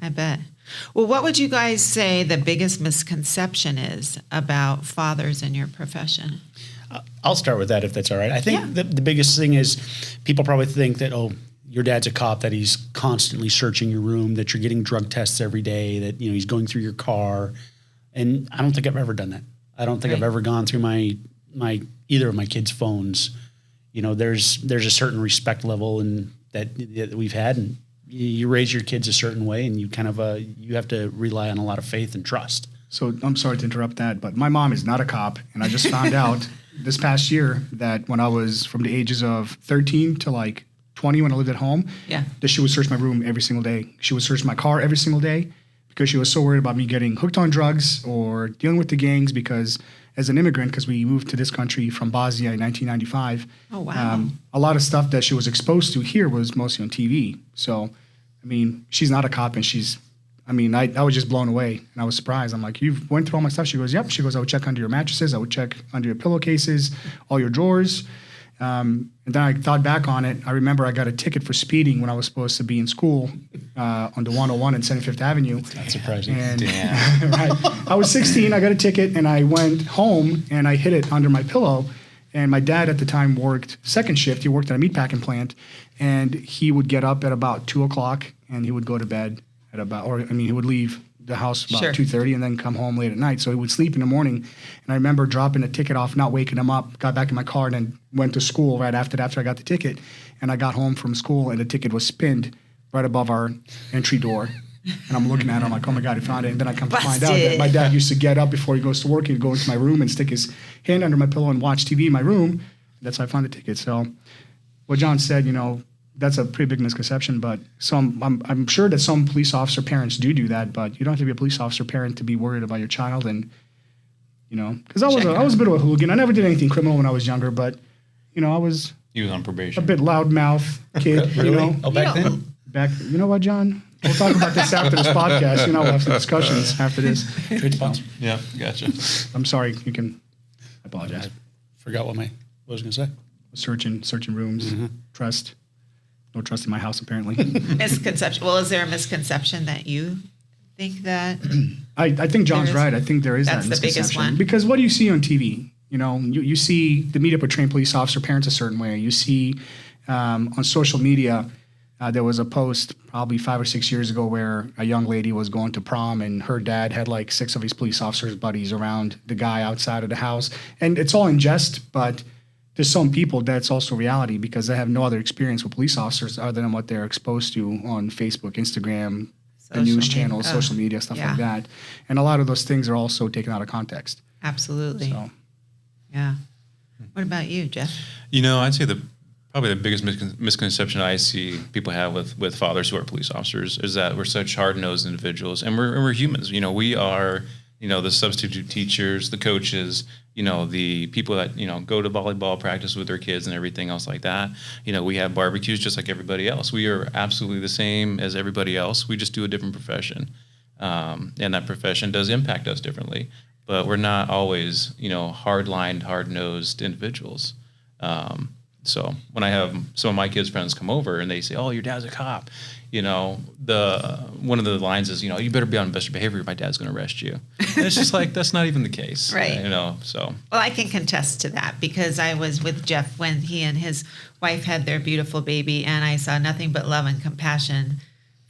I bet. Well, what would you guys say the biggest misconception is about fathers in your profession? I'll start with that if that's all right. I think the biggest thing is people probably think that, oh, your dad's a cop, that he's constantly searching your room, that you're getting drug tests every day, that, you know, he's going through your car. And I don't think I've ever done that. I don't think I've ever gone through my either of my kids' phones. You know, there's a certain respect level and that we've had, and you raise your kids a certain way, and you kind of you have to rely on a lot of faith and trust. So I'm sorry to interrupt that, but my mom is not a cop, and I just found out this past year that when I was from the ages of 13 to like 20 when I lived at home, that she would search my room every single day. She would search my car every single day because she was so worried about me getting hooked on drugs or dealing with the gangs, because as an immigrant, because we moved to this country from Bosnia in 1995. Oh, wow. A lot of stuff that she was exposed to here was mostly on TV. So, I mean, she's not a cop, and I was just blown away, and I was surprised. I'm like, you've went through all my stuff? She goes, yep. She goes, I would check under your mattresses. I would check under your pillowcases, all your drawers. And then I thought back on it. I remember I got a ticket for speeding when I was supposed to be in school on the 101 and 75th Avenue. That's not surprising. And, right. I was 16. I got a ticket, and I went home, and I hid it under my pillow. And my dad at the time worked second shift. He worked at a meatpacking plant, and he would get up at about 2 o'clock, and he would go to bed at he would leave the house about 2:30 and then come home late at night. So he would sleep in the morning. And I remember dropping a ticket off, not waking him up, got back in my car, and then went to school right after I got the ticket. And I got home from school, and the ticket was pinned right above our entry door. And I'm looking at it, I'm like, oh my God, I found it. And then I come to find out that my dad used to get up before he goes to work. He'd go into my room and stick his hand under my pillow and watch TV in my room. That's how I found the ticket. So what John said, you know, that's a pretty big misconception, but I'm sure that some police officer parents do that, but you don't have to be a police officer parent to be worried about your child. And, you know, because I was a bit of a hooligan. I never did anything criminal when I was younger, but, you know, He was on probation. a bit loudmouth kid, Really? you know. Oh, back then? You know what, John? We'll talk about this after this podcast. You know, we'll have some discussions after this. Trade sponsor. Yeah, gotcha. I'm sorry. You can. I apologize. I forgot what I was going to say. Searching rooms. Trust. No trust in my house, apparently. Misconception. Well, is there a misconception that you think that? I think John's right. I think there is That's that the biggest misconception. one. Because what do you see on TV? You know, you see the meet up with trained police officer parents a certain way. You see on social media, there was a post probably 5 or 6 years ago where a young lady was going to prom, and her dad had like 6 of his police officers buddies around the guy outside of the house. And it's all in jest, but to some people, that's also reality because they have no other experience with police officers other than what they're exposed to on Facebook, Instagram, the news channels, social media, stuff like that. And a lot of those things are also taken out of context. Absolutely. So. Yeah. What about you, Jeff? You know, I'd say probably the biggest misconception I see people have with fathers who are police officers is that we're such hard-nosed individuals, and we're humans. You know, we are, you know, the substitute teachers, the coaches, you know, the people that, you know, go to volleyball practice with their kids and everything else like that. You know, we have barbecues just like everybody else. We are absolutely the same as everybody else. We just do a different profession. And that profession does impact us differently. But we're not always, you know, hard-lined, hard-nosed individuals. So when I have some of my kids' friends come over and they say, "Oh, your dad's a cop," you know, one of the lines is, you know, "You better be on best behavior. My dad's going to arrest you." And it's just like that's not even the case, Right? You know, so. Well, I can contest to that because I was with Jeff when he and his wife had their beautiful baby, and I saw nothing but love and compassion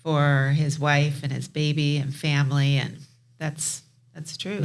for his wife and his baby and family, and that's true.